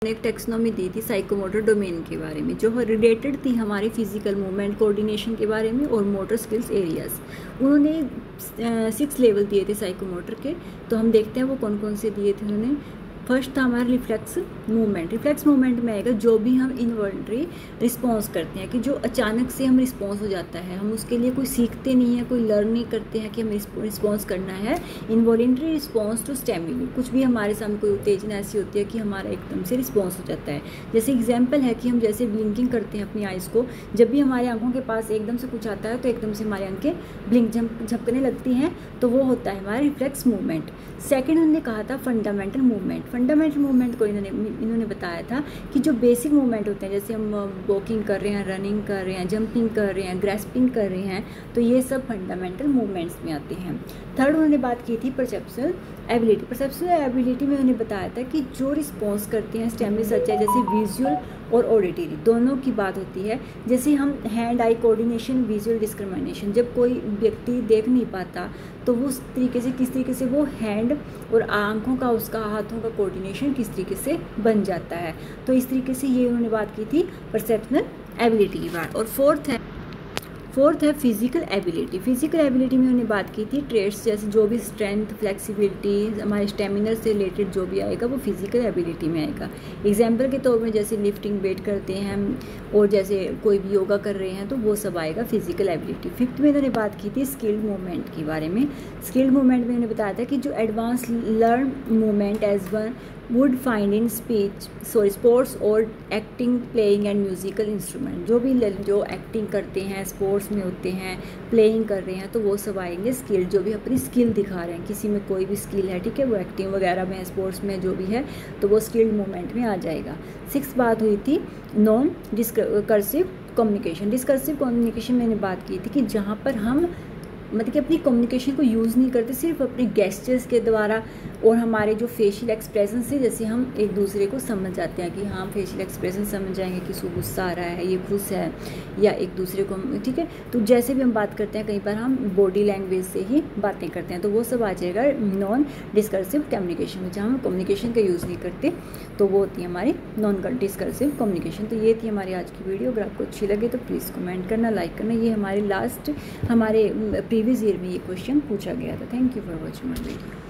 एक टेक्सोनॉमी दी थी psychomotor domain के बारे में, जो रिलेटेड थी हमारे फिजिकल मूवमेंट कोऑर्डिनेशन के बारे में और मोटर स्किल्स एरियाज। उन्होंने 6 लेवल दिए थे साइकोमोटर के, तो हम देखते हैं वो कौन कौन से दिए थे उन्होंने। फर्स्ट था हमारा रिफ्लेक्स मूवमेंट। रिफ्लेक्स मूवमेंट में आएगा जो भी हम इनवॉल्नटरी रिस्पॉन्स करते हैं, कि जो अचानक से हम रिस्पॉन्स हो जाता है, हम उसके लिए कोई सीखते नहीं है, कोई लर्न नहीं करते हैं कि हमें रिस्पॉन्स करना है। इनवॉलंटरी रिस्पॉन्स टू स्टिमुली, कुछ भी हमारे सामने कोई उत्तेजना ऐसी होती है कि हमारा एकदम से रिस्पॉन्स हो जाता है। जैसे एग्जाम्पल है कि हम जैसे ब्लिंकिंग करते हैं अपनी आइज़ को, जब भी हमारे आंखों के पास एकदम से कुछ आता है तो एकदम से हमारी आंखें ब्लिंक झपकने लगती हैं, तो वो होता है हमारा रिफ्लेक्स मूवमेंट। सेकेंड हमने कहा था फंडामेंटल मूवमेंट। फंडामेंटल मूवमेंट को इन्होंने बताया था कि जो बेसिक मूवमेंट होते हैं, जैसे हम वॉकिंग कर रहे हैं, रनिंग कर रहे हैं, जंपिंग कर रहे हैं, ग्रैस्पिंग कर रहे हैं, तो ये सब फंडामेंटल मूवमेंट्स में आते हैं। थर्ड उन्होंने बात की थी परसेप्शनल एबिलिटी। परसेप्शनल एबिलिटी में उन्होंने बताया था कि जो रिस्पॉन्स करते हैं स्टिमुली सच है, जैसे विजुअल और ऑडिटरी, दोनों की बात होती है। जैसे हम hand eye coordination, visual discrimination, जब कोई व्यक्ति देख नहीं पाता तो वो उस तरीके से किस तरीके से वो हैंड और आंखों का, उसका हाथों का कोऑर्डिनेशन किस तरीके से बन जाता है, तो इस तरीके से ये उन्होंने बात की थी परसेप्शनल एबिलिटी की बात। और फोर्थ है फिजिकल एबिलिटी। फिजिकल एबिलिटी में उन्होंने बात की थी ट्रेड्स, जैसे जो भी स्ट्रेंथ, फ्लेक्सिबिलिटी, हमारे स्टेमिना से रिलेटेड जो भी आएगा वो फिजिकल एबिलिटी में आएगा। एग्जाम्पल के तौर में जैसे लिफ्टिंग वेट करते हैं हम, और जैसे कोई भी योगा कर रहे हैं, तो वो सब आएगा फिजिकल एबिलिटी। फिफ्थ में उन्होंने बात की थी स्किल्ड मूवमेंट के बारे में। स्किल्ड मूवमेंट में उन्होंने बताया था कि जो advance learn movement as one would find in sports और acting, playing and musical instrument, जो भी जो एक्टिंग करते हैं, स्पोर्ट्स में होते हैं, प्लेइंग कर रहे हैं, तो वो सब आएंगे स्किल, जो भी अपनी स्किल दिखा रहे हैं, किसी में कोई भी स्किल है, ठीक है, वो एक्टिंग वगैरह में, स्पोर्ट्स में जो भी है, तो वो स्किल्ड मूवमेंट में आ जाएगा। 6 बात हुई थी non discursive communication. Discursive communication मैंने बात की थी कि जहाँ पर हम मतलब कि अपनी कम्युनिकेशन को यूज़ नहीं करते, सिर्फ अपने गेस्चर्स के द्वारा और हमारे जो फेशियल एक्सप्रेशन से जैसे हम एक दूसरे को समझ जाते हैं कि हाँ, फेशियल एक्सप्रेशन समझ जाएंगे कि इसको गुस्सा आ रहा है, ये खुश है, या एक दूसरे को, ठीक है। तो जैसे भी हम बात करते हैं, कई बार हम बॉडी लैंग्वेज से ही बातें करते हैं, तो वो सब आ जाएगा नॉन डिस्कर्सिव कम्युनिकेशन में। जहाँ हम कम्युनिकेशन का यूज़ नहीं करते, तो वो होती है हमारी नॉन डिस्कर्सिव कम्युनिकेशन। तो ये थी हमारी आज की वीडियो। अगर आपको अच्छी लगे तो प्लीज़ कमेंट करना, लाइक करना। ये हमारे प्रीवियस ईयर में ये क्वेश्चन पूछा गया था। Thank you for watching my video.